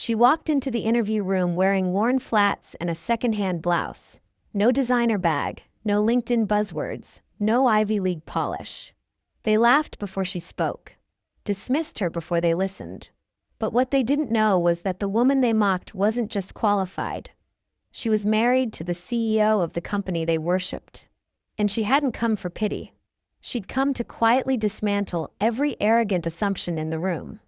She walked into the interview room wearing worn flats and a second-hand blouse. No designer bag, no LinkedIn buzzwords, no Ivy League polish. They laughed before she spoke, dismissed her before they listened. But what they didn't know was that the woman they mocked wasn't just qualified. She was married to the CEO of the company they worshipped. And she hadn't come for pity. She'd come to quietly dismantle every arrogant assumption in the room.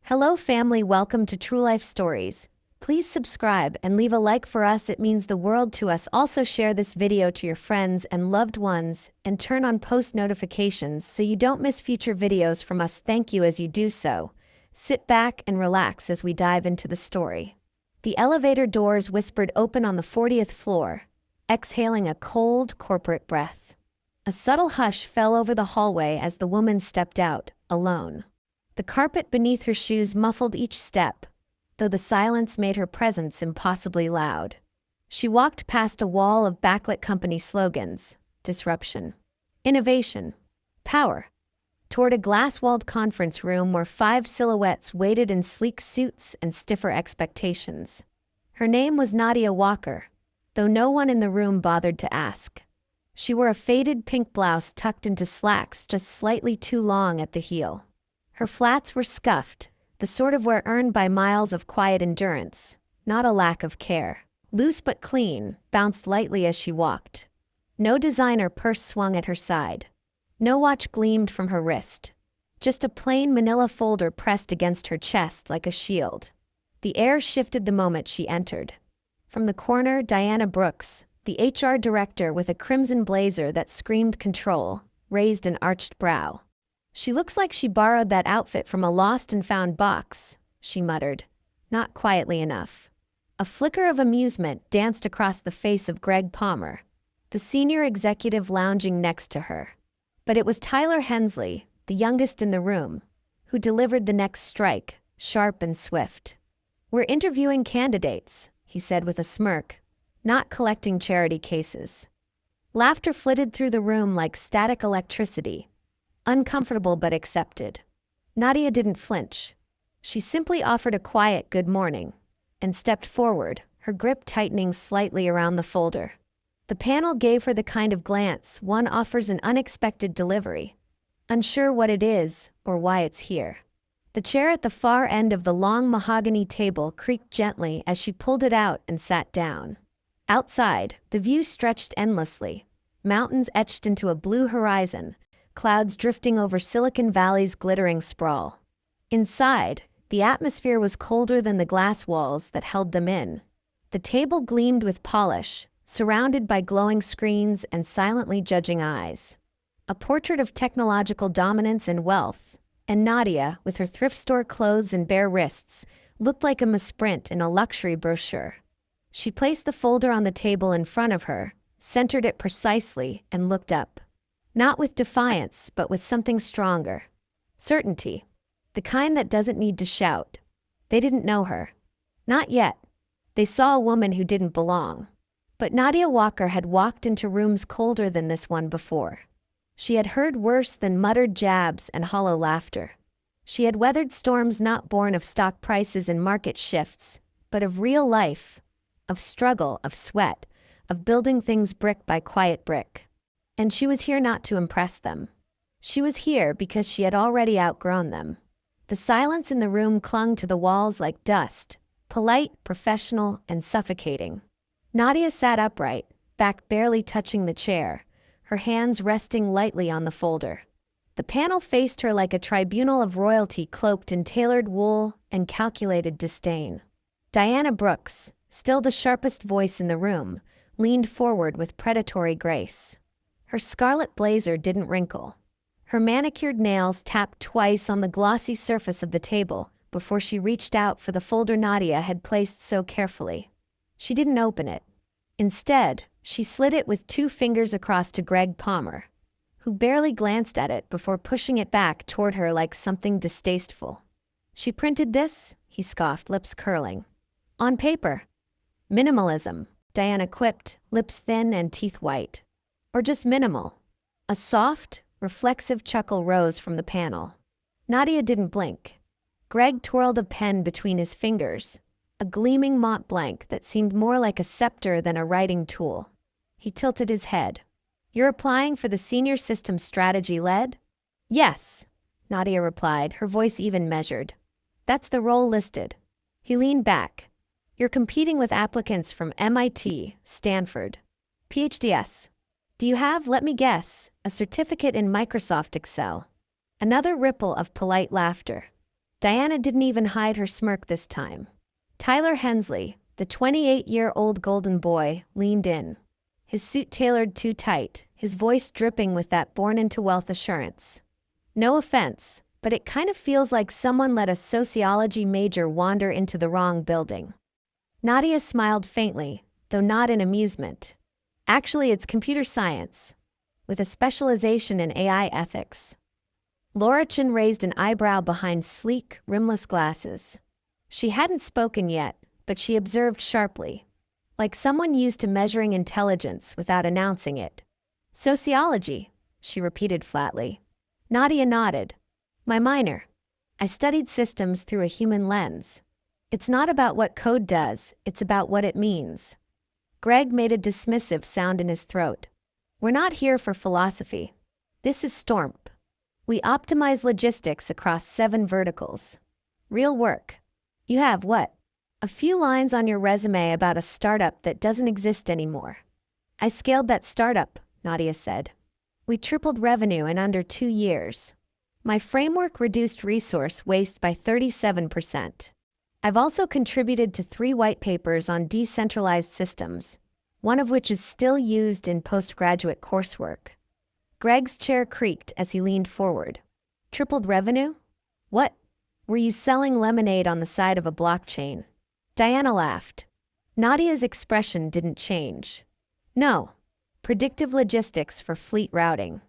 Hello family, welcome to True Life Stories. Please subscribe and leave a like for us, it means the world to us. Also share this video to your friends and loved ones and turn on post notifications so you don't miss future videos from us. Thank you as you do so. Sit back and relax as we dive into the story. The elevator doors whispered open on the 40th floor, exhaling a cold corporate breath. A subtle hush fell over the hallway as the woman stepped out, alone. The carpet beneath her shoes muffled each step, though the silence made her presence impossibly loud. She walked past a wall of backlit company slogans: disruption, innovation, power, toward a glass-walled conference room where 5 silhouettes waited in sleek suits and stiffer expectations. Her name was Nadia Walker, though no one in the room bothered to ask. She wore a faded pink blouse tucked into slacks just slightly too long at the heel. Her flats were scuffed, the sort of wear earned by miles of quiet endurance, not a lack of care. Loose but clean, bounced lightly as she walked. No designer purse swung at her side. No watch gleamed from her wrist. Just a plain manila folder pressed against her chest like a shield. The air shifted the moment she entered. From the corner, Diana Brooks, the HR director with a crimson blazer that screamed control, raised an arched brow. "She looks like she borrowed that outfit from a lost and found box," she muttered, not quietly enough. A flicker of amusement danced across the face of Greg Palmer, the senior executive lounging next to her. But it was Tyler Hensley, the youngest in the room, who delivered the next strike, sharp and swift. "We're interviewing candidates," he said with a smirk, "not collecting charity cases." Laughter flitted through the room like static electricity. Uncomfortable but accepted. Nadia didn't flinch. She simply offered a quiet good morning and stepped forward, her grip tightening slightly around the folder. The panel gave her the kind of glance one offers an unexpected delivery, unsure what it is or why it's here. The chair at the far end of the long mahogany table creaked gently as she pulled it out and sat down. Outside, the view stretched endlessly, mountains etched into a blue horizon, clouds drifting over Silicon Valley's glittering sprawl. Inside, the atmosphere was colder than the glass walls that held them in. The table gleamed with polish, surrounded by glowing screens and silently judging eyes. A portrait of technological dominance and wealth, and Nadia, with her thrift store clothes and bare wrists, looked like a misprint in a luxury brochure. She placed the folder on the table in front of her, centered it precisely, and looked up. Not with defiance, but with something stronger. Certainty. The kind that doesn't need to shout. They didn't know her. Not yet. They saw a woman who didn't belong. But Nadia Walker had walked into rooms colder than this one before. She had heard worse than muttered jabs and hollow laughter. She had weathered storms not born of stock prices and market shifts, but of real life, of struggle, of sweat, of building things brick by quiet brick. And she was here not to impress them. She was here because she had already outgrown them. The silence in the room clung to the walls like dust, polite, professional, and suffocating. Nadia sat upright, back barely touching the chair, her hands resting lightly on the folder. The panel faced her like a tribunal of royalty cloaked in tailored wool and calculated disdain. Diana Brooks, still the sharpest voice in the room, leaned forward with predatory grace. Her scarlet blazer didn't wrinkle. Her manicured nails tapped twice on the glossy surface of the table before she reached out for the folder Nadia had placed so carefully. She didn't open it. Instead, she slid it with 2 fingers across to Greg Palmer, who barely glanced at it before pushing it back toward her like something distasteful. "She printed this?" he scoffed, lips curling. "On paper." "Minimalism," Diana quipped, lips thin and teeth white. "Or just minimal." A soft, reflexive chuckle rose from the panel. Nadia didn't blink. Greg twirled a pen between his fingers, a gleaming Mont Blanc that seemed more like a scepter than a writing tool. He tilted his head. "You're applying for the senior systems strategy lead?" "Yes," Nadia replied, her voice even measured. "That's the role listed." He leaned back. "You're competing with applicants from MIT, Stanford, PhDs. Do you have, let me guess, a certificate in Microsoft Excel?" Another ripple of polite laughter. Diana didn't even hide her smirk this time. Tyler Hensley, the 28-year-old golden boy, leaned in. His suit tailored too tight, his voice dripping with that born-into-wealth assurance. "No offense, but it kind of feels like someone let a sociology major wander into the wrong building." Nadia smiled faintly, though not in amusement. "Actually, it's computer science, with a specialization in AI ethics." Laura Chen raised an eyebrow behind sleek, rimless glasses. She hadn't spoken yet, but she observed sharply, like someone used to measuring intelligence without announcing it. "Sociology," she repeated flatly. Nadia nodded. "My minor. I studied systems through a human lens. It's not about what code does, it's about what it means." Greg made a dismissive sound in his throat. "We're not here for philosophy. This is Stormp. We optimize logistics across 7 verticals. Real work. You have what? A few lines on your resume about a startup that doesn't exist anymore." "I scaled that startup," Nadia said. "We tripled revenue in under 2 years. My framework reduced resource waste by 37%. I've also contributed to 3 white papers on decentralized systems, one of which is still used in postgraduate coursework." Greg's chair creaked as he leaned forward. "Tripled revenue? What? Were you selling lemonade on the side of a blockchain?" Diana laughed. Nadia's expression didn't change. "No. Predictive logistics for fleet routing,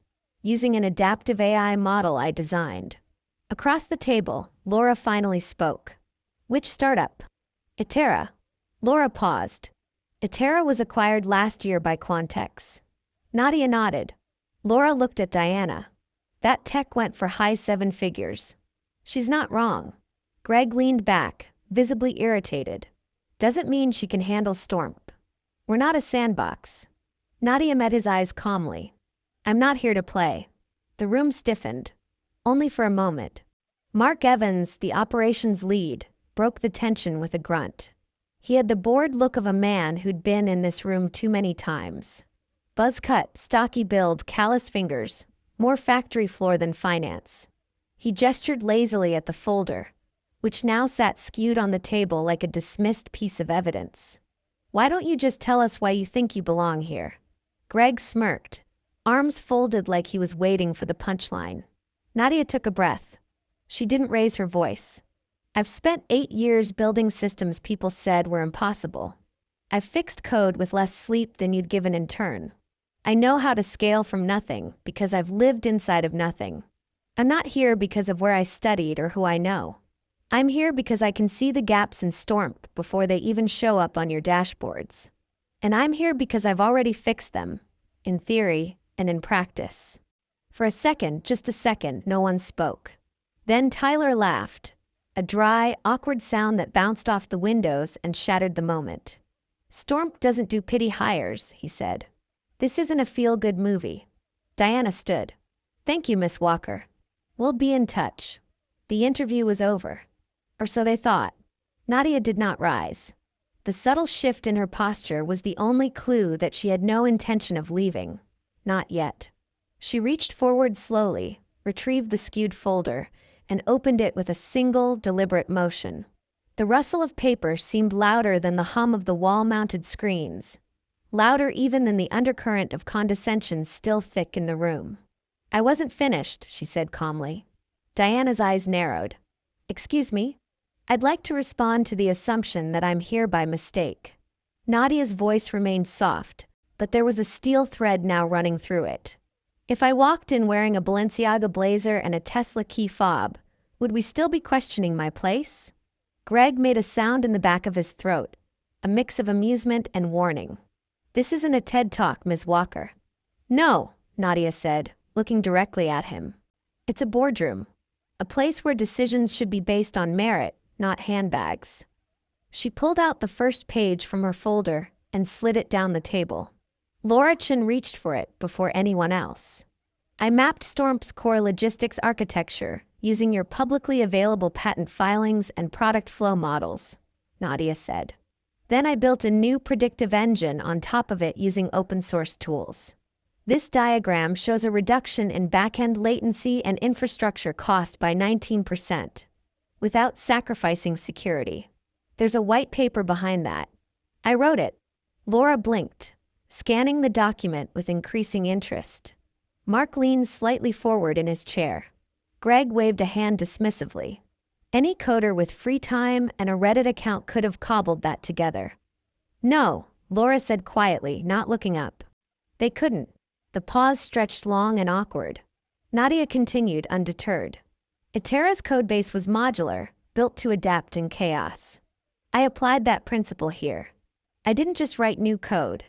using an adaptive AI model I designed." Across the table, Laura finally spoke. "Which startup?" "Itera." Laura paused. "Itera was acquired last year by Quantex." Nadia nodded. Laura looked at Diana. "That tech went for high 7 figures. She's not wrong." Greg leaned back, visibly irritated. "Doesn't mean she can handle Stormp. We're not a sandbox." Nadia met his eyes calmly. "I'm not here to play." The room stiffened. Only for a moment. Mark Evans, the operations lead, broke the tension with a grunt. He had the bored look of a man who'd been in this room too many times. Buzz-cut, stocky build, callous fingers, more factory floor than finance. He gestured lazily at the folder, which now sat skewed on the table like a dismissed piece of evidence. "Why don't you just tell us why you think you belong here?" Greg smirked, arms folded like he was waiting for the punchline. Nadia took a breath. She didn't raise her voice. "I've spent 8 years building systems people said were impossible. I've fixed code with less sleep than you'd give an intern. I know how to scale from nothing because I've lived inside of nothing. I'm not here because of where I studied or who I know. I'm here because I can see the gaps in Stormp before they even show up on your dashboards. And I'm here because I've already fixed them, in theory and in practice." For a second, just a second, no one spoke. Then Tyler laughed, a dry, awkward sound that bounced off the windows and shattered the moment. "Stormp doesn't do pity hires," he said. "This isn't a feel-good movie." Diana stood. "Thank you, Miss Walker. We'll be in touch." The interview was over. Or so they thought. Nadia did not rise. The subtle shift in her posture was the only clue that she had no intention of leaving. Not yet. She reached forward slowly, retrieved the skewed folder, and opened it with a single, deliberate motion. The rustle of paper seemed louder than the hum of the wall-mounted screens. Louder even than the undercurrent of condescension still thick in the room. "I wasn't finished," she said calmly. Diana's eyes narrowed. "Excuse me? I'd like to respond to the assumption that I'm here by mistake." Nadia's voice remained soft, but there was a steel thread now running through it. "If I walked in wearing a Balenciaga blazer and a Tesla key fob, would we still be questioning my place?" Greg made a sound in the back of his throat, a mix of amusement and warning. "This isn't a TED Talk, Ms. Walker." "No," Nadia said, looking directly at him. "It's a boardroom. A place where decisions should be based on merit, not handbags." She pulled out the first page from her folder and slid it down the table. Laura Chen reached for it before anyone else. I mapped Storm's core logistics architecture using your publicly available patent filings and product flow models, Nadia said. Then I built a new predictive engine on top of it using open-source tools. This diagram shows a reduction in back-end latency and infrastructure cost by 19%, without sacrificing security. There's a white paper behind that. I wrote it. Laura blinked, scanning the document with increasing interest. Mark leaned slightly forward in his chair. Greg waved a hand dismissively. Any coder with free time and a Reddit account could have cobbled that together. No, Laura said quietly, not looking up. They couldn't. The pause stretched long and awkward. Nadia continued, undeterred. Itera's codebase was modular, built to adapt in chaos. I applied that principle here. I didn't just write new code.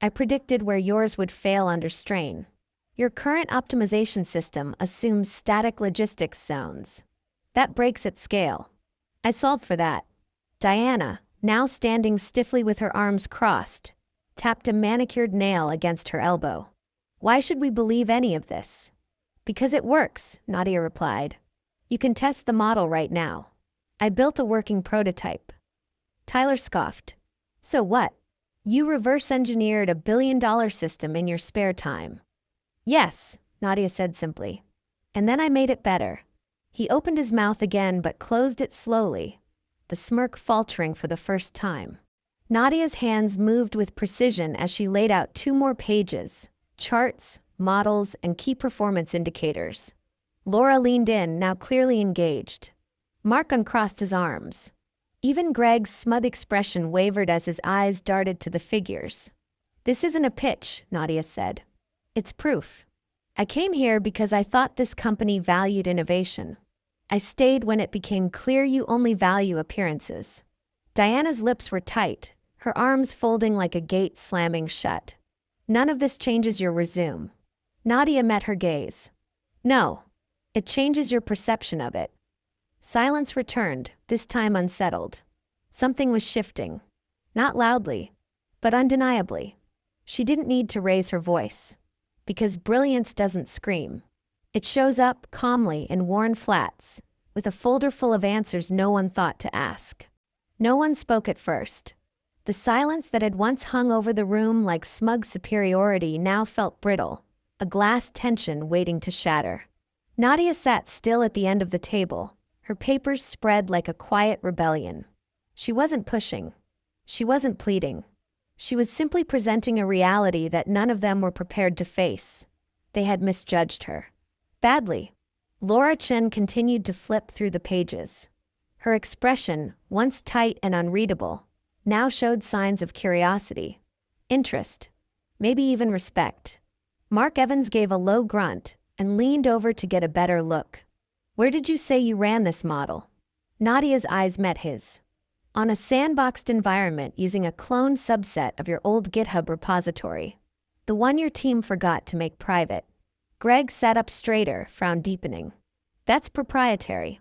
I predicted where yours would fail under strain. Your current optimization system assumes static logistics zones. That breaks at scale. I solved for that. Diana, now standing stiffly with her arms crossed, tapped a manicured nail against her elbow. Why should we believe any of this? Because it works, Nadia replied. You can test the model right now. I built a working prototype. Tyler scoffed. So what? You reverse-engineered a billion-dollar system in your spare time. Yes, Nadia said simply. And then I made it better. He opened his mouth again but closed it slowly, the smirk faltering for the first time. Nadia's hands moved with precision as she laid out 2 more pages, charts, models, and key performance indicators. Laura leaned in, now clearly engaged. Mark uncrossed his arms. Even Greg's smug expression wavered as his eyes darted to the figures. This isn't a pitch, Nadia said. It's proof. I came here because I thought this company valued innovation. I stayed when it became clear you only value appearances. Diana's lips were tight, her arms folding like a gate slamming shut. None of this changes your resume. Nadia met her gaze. No. It changes your perception of it. Silence returned, this time unsettled. Something was shifting. Not loudly, but undeniably. She didn't need to raise her voice. Because brilliance doesn't scream. It shows up calmly in worn flats, with a folder full of answers no one thought to ask. No one spoke at first. The silence that had once hung over the room like smug superiority now felt brittle, a glass tension waiting to shatter. Nadia sat still at the end of the table, her papers spread like a quiet rebellion. She wasn't pushing. She wasn't pleading. She was simply presenting a reality that none of them were prepared to face. They had misjudged her. Badly. Laura Chen continued to flip through the pages. Her expression, once tight and unreadable, now showed signs of curiosity, interest, maybe even respect. Mark Evans gave a low grunt and leaned over to get a better look. Where did you say you ran this model? Nadia's eyes met his. On a sandboxed environment using a cloned subset of your old GitHub repository. The one your team forgot to make private. Greg sat up straighter, frown deepening. That's proprietary.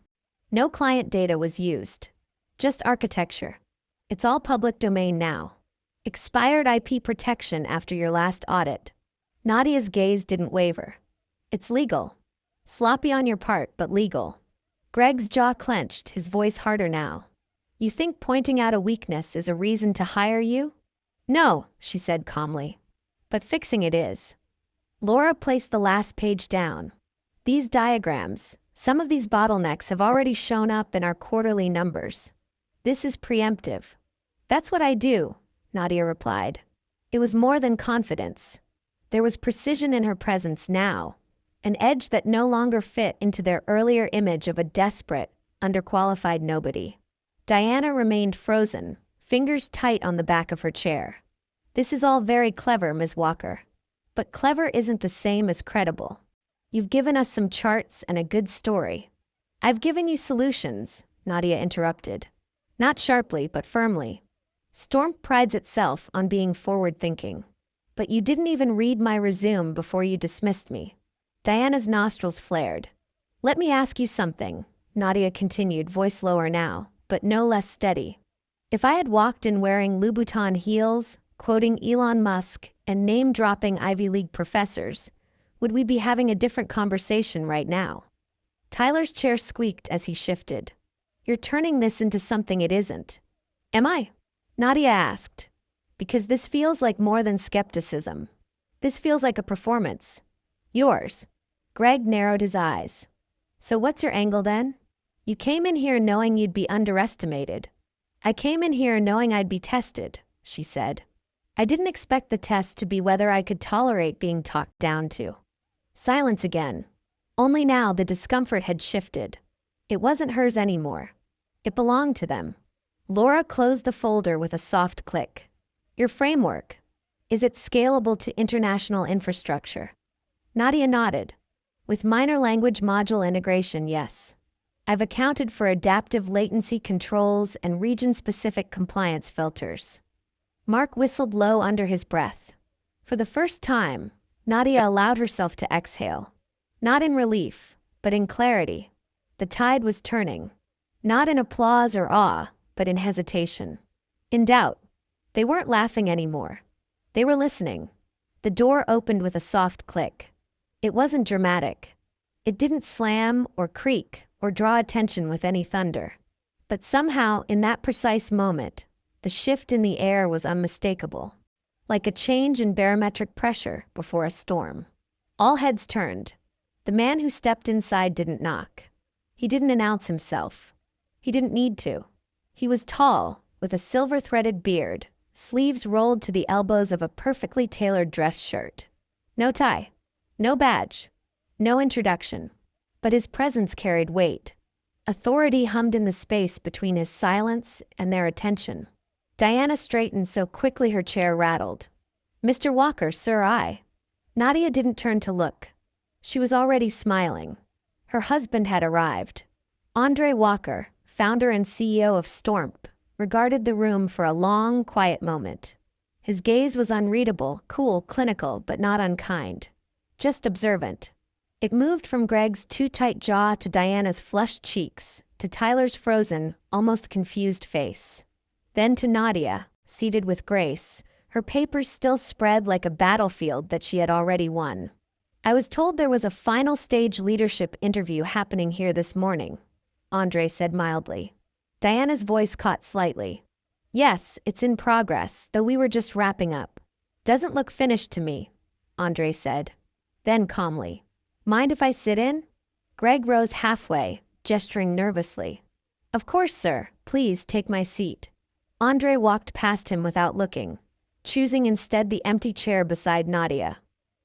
No client data was used. Just architecture. It's all public domain now. Expired IP protection after your last audit. Nadia's gaze didn't waver. It's legal. Sloppy on your part, but legal. Greg's jaw clenched, his voice harder now. You think pointing out a weakness is a reason to hire you? No, she said calmly. But fixing it is. Laura placed the last page down. These diagrams, some of these bottlenecks have already shown up in our quarterly numbers. This is preemptive. That's what I do, Nadia replied. It was more than confidence. There was precision in her presence now, an edge that no longer fit into their earlier image of a desperate, underqualified nobody. Diana remained frozen, fingers tight on the back of her chair. This is all very clever, Ms. Walker. But clever isn't the same as credible. You've given us some charts and a good story. I've given you solutions, Nadia interrupted. Not sharply, but firmly. Storm prides itself on being forward-thinking. But you didn't even read my resume before you dismissed me. Diana's nostrils flared. Let me ask you something, Nadia continued, voice lower now, but no less steady. If I had walked in wearing Louboutin heels, quoting Elon Musk, and name-dropping Ivy League professors, would we be having a different conversation right now? Tyler's chair squeaked as he shifted. You're turning this into something it isn't. Am I? Nadia asked. Because this feels like more than skepticism. This feels like a performance. Yours. Greg narrowed his eyes. So what's your angle then? You came in here knowing you'd be underestimated. I came in here knowing I'd be tested, she said. I didn't expect the test to be whether I could tolerate being talked down to. Silence again. Only now the discomfort had shifted. It wasn't hers anymore. It belonged to them. Laura closed the folder with a soft click. Your framework. Is it scalable to international infrastructure? Nadia nodded. With minor language module integration, yes. I've accounted for adaptive latency controls and region-specific compliance filters. Mark whistled low under his breath. For the first time, Nadia allowed herself to exhale. Not in relief, but in clarity. The tide was turning. Not in applause or awe, but in hesitation. In doubt. They weren't laughing anymore. They were listening. The door opened with a soft click. It wasn't dramatic. It didn't slam or creak or draw attention with any thunder. But somehow, in that precise moment, the shift in the air was unmistakable. Like a change in barometric pressure before a storm. All heads turned. The man who stepped inside didn't knock. He didn't announce himself. He didn't need to. He was tall, with a silver-threaded beard, sleeves rolled to the elbows of a perfectly tailored dress shirt. No tie. No badge. No introduction. But his presence carried weight. Authority hummed in the space between his silence and their attention. Diana straightened so quickly her chair rattled. Mr. Walker, sir, I. Nadia didn't turn to look. She was already smiling. Her husband had arrived. Andre Walker, founder and CEO of Stormp, regarded the room for a long, quiet moment. His gaze was unreadable, cool, clinical, but not unkind. Just observant. It moved from Greg's too tight jaw to Diana's flushed cheeks, to Tyler's frozen, almost confused face. Then to Nadia, seated with grace, her papers still spread like a battlefield that she had already won. I was told there was a final stage leadership interview happening here this morning, Andre said mildly. Diana's voice caught slightly. Yes, it's in progress, though we were just wrapping up. Doesn't look finished to me, Andre said. Then calmly. Mind if I sit in? Greg rose halfway, gesturing nervously. Of course, sir. Please take my seat. Andre walked past him without looking, choosing instead the empty chair beside Nadia.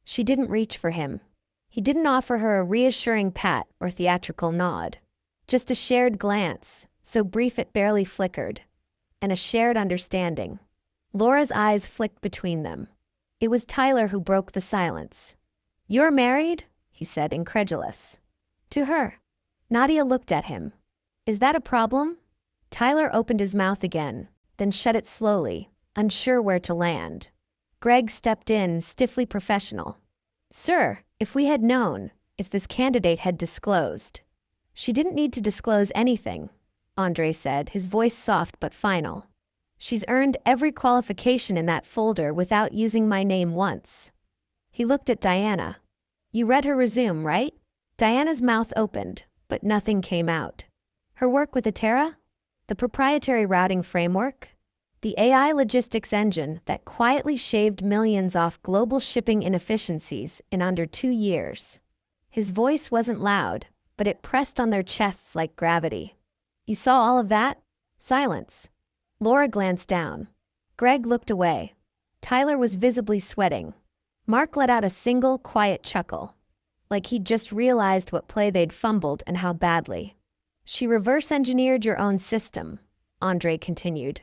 She didn't reach for him. He didn't offer her a reassuring pat or theatrical nod. Just a shared glance, so brief it barely flickered. And a shared understanding. Laura's eyes flicked between them. It was Tyler who broke the silence. You're married? He said, incredulous. To her. Nadia looked at him. Is that a problem? Tyler opened his mouth again, then shut it slowly, unsure where to land. Greg stepped in, stiffly professional. Sir, if we had known, if this candidate had disclosed. She didn't need to disclose anything, Andre said, his voice soft but final. She's earned every qualification in that folder without using my name once. He looked at Diana. You read her resume, right? Diana's mouth opened, but nothing came out. Her work with Atera? The proprietary routing framework? The AI logistics engine that quietly shaved millions off global shipping inefficiencies in under 2 years. His voice wasn't loud, but it pressed on their chests like gravity. You saw all of that? Silence. Laura glanced down. Greg looked away. Tyler was visibly sweating. Mark let out a single, quiet chuckle. Like he'd just realized what play they'd fumbled and how badly. She reverse-engineered your own system, Andre continued,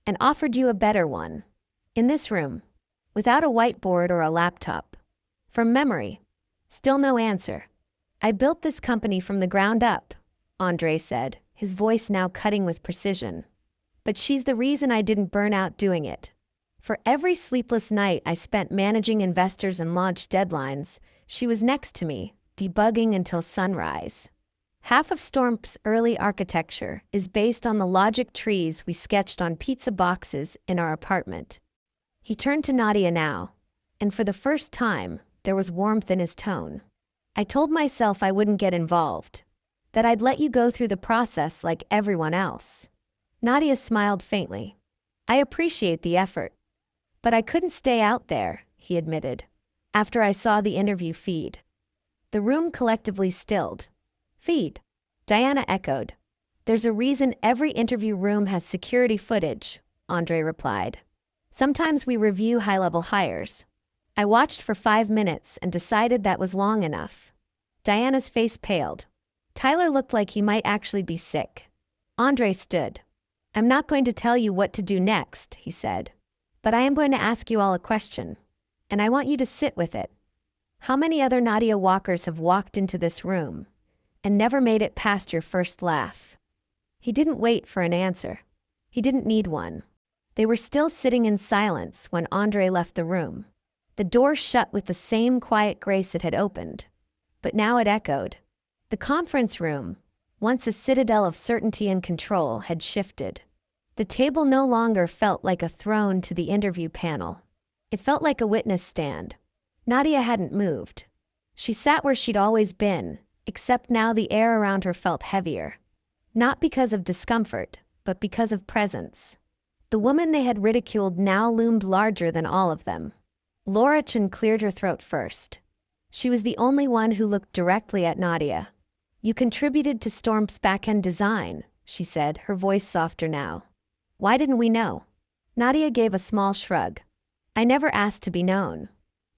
and offered you a better one. In this room. Without a whiteboard or a laptop. From memory. Still no answer. I built this company from the ground up, Andre said, his voice now cutting with precision. But she's the reason I didn't burn out doing it. For every sleepless night I spent managing investors and launch deadlines, she was next to me, debugging until sunrise. Half of Stormp's early architecture is based on the logic trees we sketched on pizza boxes in our apartment. He turned to Nadia now, and for the first time, there was warmth in his tone. I told myself I wouldn't get involved, that I'd let you go through the process like everyone else. Nadia smiled faintly. I appreciate the effort. But I couldn't stay out there, he admitted, after I saw the interview feed. The room collectively stilled. Feed? Diana echoed. There's a reason every interview room has security footage, Andre replied. Sometimes we review high-level hires. I watched for 5 minutes and decided that was long enough. Diana's face paled. Tyler looked like he might actually be sick. Andre stood. I'm not going to tell you what to do next, he said. But I am going to ask you all a question. And I want you to sit with it. How many other Nadia Walkers have walked into this room and never made it past your first laugh? He didn't wait for an answer. He didn't need one. They were still sitting in silence when Andre left the room. The door shut with the same quiet grace it had opened. But now it echoed. The conference room, once a citadel of certainty and control, had shifted. The table no longer felt like a throne to the interview panel. It felt like a witness stand. Nadia hadn't moved. She sat where she'd always been, except now the air around her felt heavier. Not because of discomfort, but because of presence. The woman they had ridiculed now loomed larger than all of them. Laura Chen cleared her throat first. She was the only one who looked directly at Nadia. You contributed to Stormp's back-end design, she said, her voice softer now. Why didn't we know? Nadia gave a small shrug. I never asked to be known.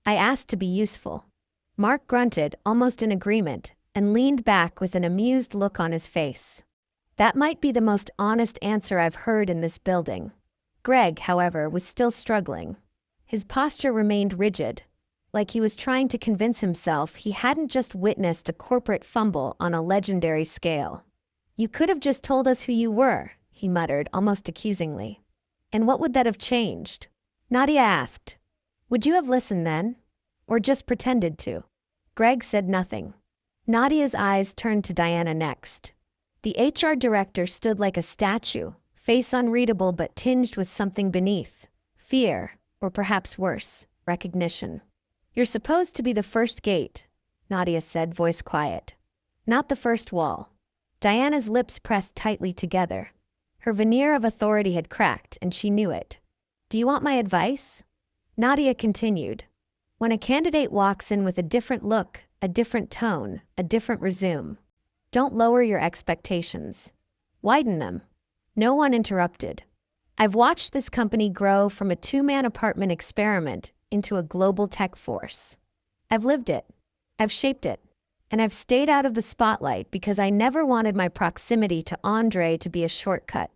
I asked to be useful. Mark grunted, almost in agreement, and leaned back with an amused look on his face. That might be the most honest answer I've heard in this building. Greg, however, was still struggling. His posture remained rigid, like he was trying to convince himself he hadn't just witnessed a corporate fumble on a legendary scale. You could have just told us who you were, he muttered, almost accusingly. And what would that have changed? Nadia asked. Would you have listened then? Or just pretended to? Greg said nothing. Nadia's eyes turned to Diana next. The HR director stood like a statue, face unreadable but tinged with something beneath. Fear, or perhaps worse, recognition. You're supposed to be the first gate, Nadia said, voice quiet. Not the first wall. Diana's lips pressed tightly together. Her veneer of authority had cracked, and she knew it. Do you want my advice? Nadia continued. When a candidate walks in with a different look, a different tone, a different resume, don't lower your expectations. Widen them. No one interrupted. I've watched this company grow from a 2-man apartment experiment into a global tech force. I've lived it. I've shaped it. And I've stayed out of the spotlight because I never wanted my proximity to Andre to be a shortcut.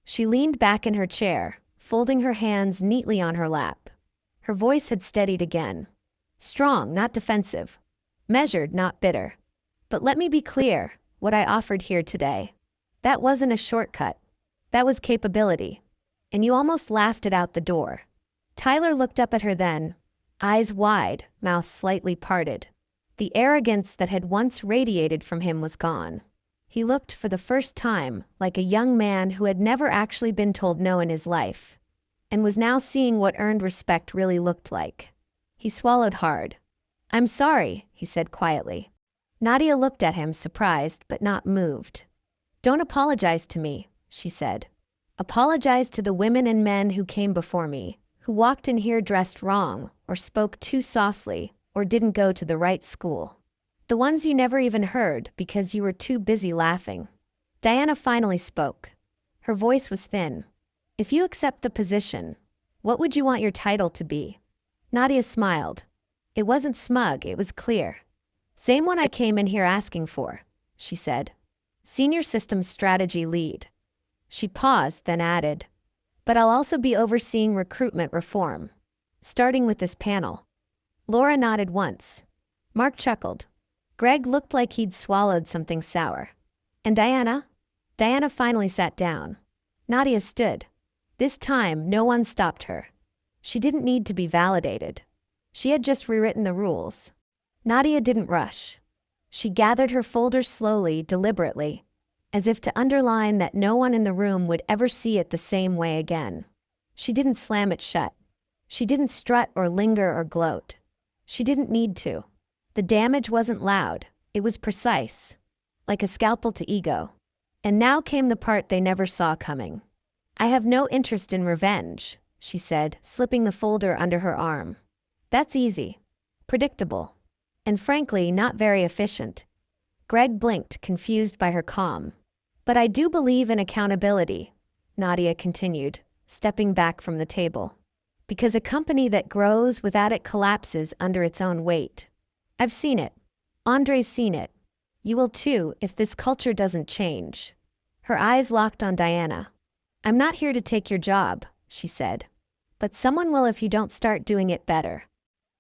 She leaned back in her chair, folding her hands neatly on her lap. Her voice had steadied again. Strong, not defensive. Measured, not bitter. But let me be clear, what I offered here today. That wasn't a shortcut. That was capability. And you almost laughed it out the door. Tyler looked up at her then, eyes wide, mouth slightly parted. The arrogance that had once radiated from him was gone. He looked for the first time like a young man who had never actually been told no in his life, and was now seeing what earned respect really looked like. He swallowed hard. I'm sorry, he said quietly. Nadia looked at him, surprised but not moved. Don't apologize to me, she said. Apologize to the women and men who came before me, who walked in here dressed wrong, or spoke too softly, or didn't go to the right school. The ones you never even heard because you were too busy laughing. Diana finally spoke. Her voice was thin. If you accept the position, what would you want your title to be? Nadia smiled. It wasn't smug, it was clear. Same one I came in here asking for, she said. Senior Systems Strategy Lead. She paused, then added, but I'll also be overseeing recruitment reform, starting with this panel. Laura nodded once. Mark chuckled. Greg looked like he'd swallowed something sour. And Diana? Diana finally sat down. Nadia stood. This time, no one stopped her. She didn't need to be validated. She had just rewritten the rules. Nadia didn't rush. She gathered her folders slowly, deliberately, as if to underline that no one in the room would ever see it the same way again. She didn't slam it shut. She didn't strut or linger or gloat. She didn't need to. The damage wasn't loud, it was precise, like a scalpel to ego. And now came the part they never saw coming. "I have no interest in revenge," she said, slipping the folder under her arm. "That's easy. Predictable. And frankly, not very efficient." Greg blinked, confused by her calm. "But I do believe in accountability," Nadia continued, stepping back from the table. "Because a company that grows without it collapses under its own weight. I've seen it. Andre's seen it. You will too if this culture doesn't change." Her eyes locked on Diana. "I'm not here to take your job," she said. "But someone will if you don't start doing it better."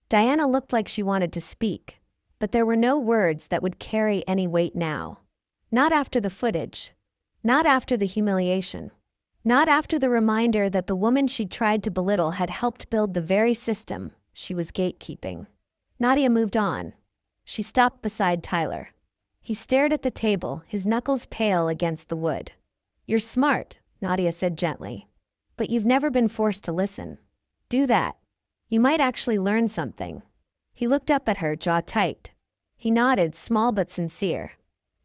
Diana looked like she wanted to speak, but there were no words that would carry any weight now. Not after the footage. Not after the humiliation. Not after the reminder that the woman she'd tried to belittle had helped build the very system she was gatekeeping. Nadia moved on. She stopped beside Tyler. He stared at the table, his knuckles pale against the wood. "You're smart," Nadia said gently. "But you've never been forced to listen. Do that. You might actually learn something." He looked up at her, jaw tight. He nodded, small but sincere.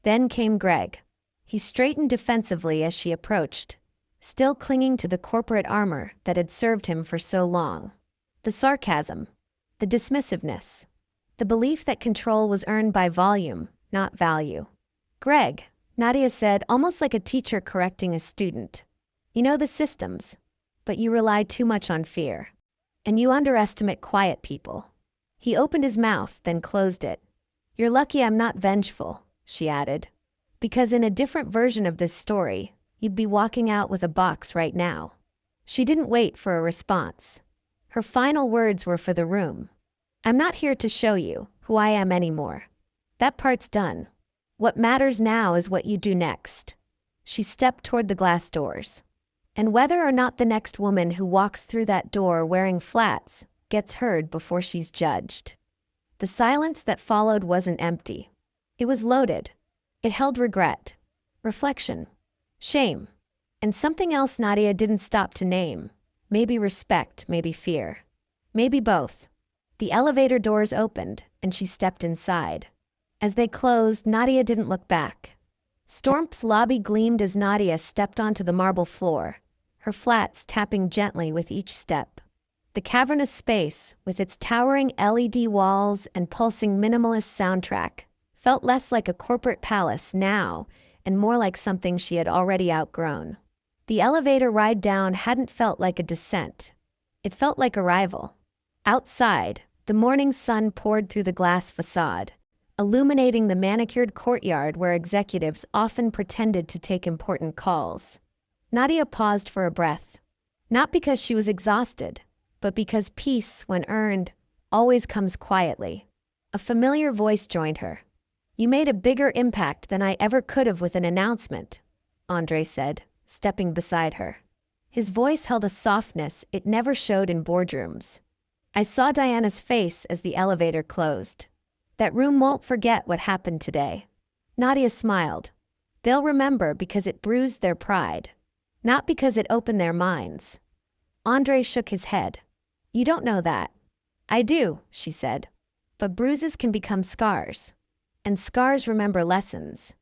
Then came Greg. He straightened defensively as she approached, still clinging to the corporate armor that had served him for so long. The sarcasm. The dismissiveness. The belief that control was earned by volume, not value. "Greg," Nadia said, almost like a teacher correcting a student. "You know the systems, but you rely too much on fear. And you underestimate quiet people." He opened his mouth, then closed it. "You're lucky I'm not vengeful," she added. "Because in a different version of this story, you'd be walking out with a box right now." She didn't wait for a response. Her final words were for the room. "I'm not here to show you who I am anymore. That part's done. What matters now is what you do next." She stepped toward the glass doors. "And whether or not the next woman who walks through that door wearing flats gets heard before she's judged." The silence that followed wasn't empty. It was loaded. It held regret, reflection, shame, and something else Nadia didn't stop to name. Maybe respect, maybe fear. Maybe both. The elevator doors opened, and she stepped inside. As they closed, Nadia didn't look back. Stormp's lobby gleamed as Nadia stepped onto the marble floor, her flats tapping gently with each step. The cavernous space, with its towering LED walls and pulsing minimalist soundtrack, felt less like a corporate palace now and more like something she had already outgrown. The elevator ride down hadn't felt like a descent. It felt like arrival. Outside, the morning sun poured through the glass facade, illuminating the manicured courtyard where executives often pretended to take important calls. Nadia paused for a breath. Not because she was exhausted, but because peace, when earned, always comes quietly. A familiar voice joined her. "You made a bigger impact than I ever could have with an announcement," Andre said, stepping beside her. His voice held a softness it never showed in boardrooms. I saw Diana's face as the elevator closed. "That room won't forget what happened today." Nadia smiled. "They'll remember because it bruised their pride, not because it opened their minds." Andre shook his head. "You don't know that." "I do," she said. "But bruises can become scars. And scars remember lessons."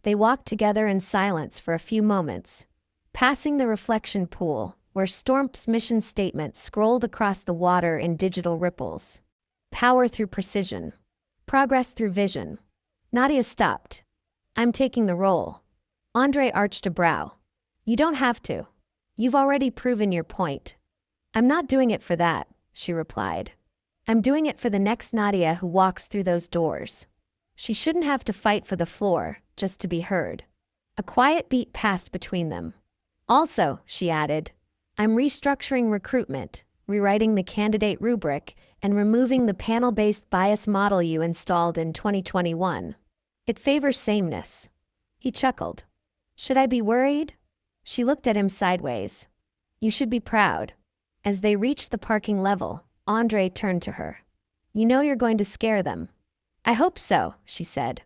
They walked together in silence for a few moments, passing the reflection pool, where Stormp's mission statement scrolled across the water in digital ripples. Power through precision. Progress through vision. Nadia stopped. "I'm taking the role." Andre arched a brow. "You don't have to. You've already proven your point." "I'm not doing it for that," she replied. "I'm doing it for the next Nadia who walks through those doors. She shouldn't have to fight for the floor, just to be heard." A quiet beat passed between them. "Also," she added, "I'm restructuring recruitment, rewriting the candidate rubric, and removing the panel-based bias model you installed in 2021. It favors sameness." He chuckled. "Should I be worried?" She looked at him sideways. "You should be proud." As they reached the parking level, Andre turned to her. "You know you're going to scare them." "I hope so," she said.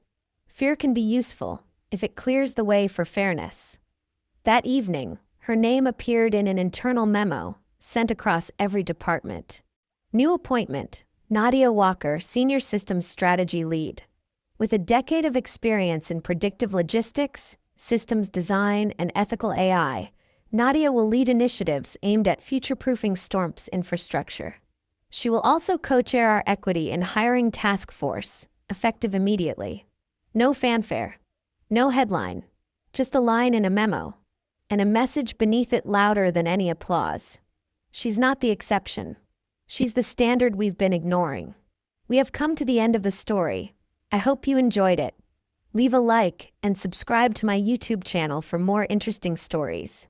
Fear can be useful if it clears the way for fairness. That evening, her name appeared in an internal memo sent across every department. New appointment, Nadia Walker, Senior Systems Strategy Lead. With a decade of experience in predictive logistics, systems design, and ethical AI, Nadia will lead initiatives aimed at future-proofing Stormp's infrastructure. She will also co-chair our equity and hiring task force, effective immediately. No fanfare, no headline, just a line in a memo, and a message beneath it louder than any applause. She's not the exception. She's the standard we've been ignoring. We have come to the end of the story. I hope you enjoyed it. Leave a like and subscribe to my YouTube channel for more interesting stories.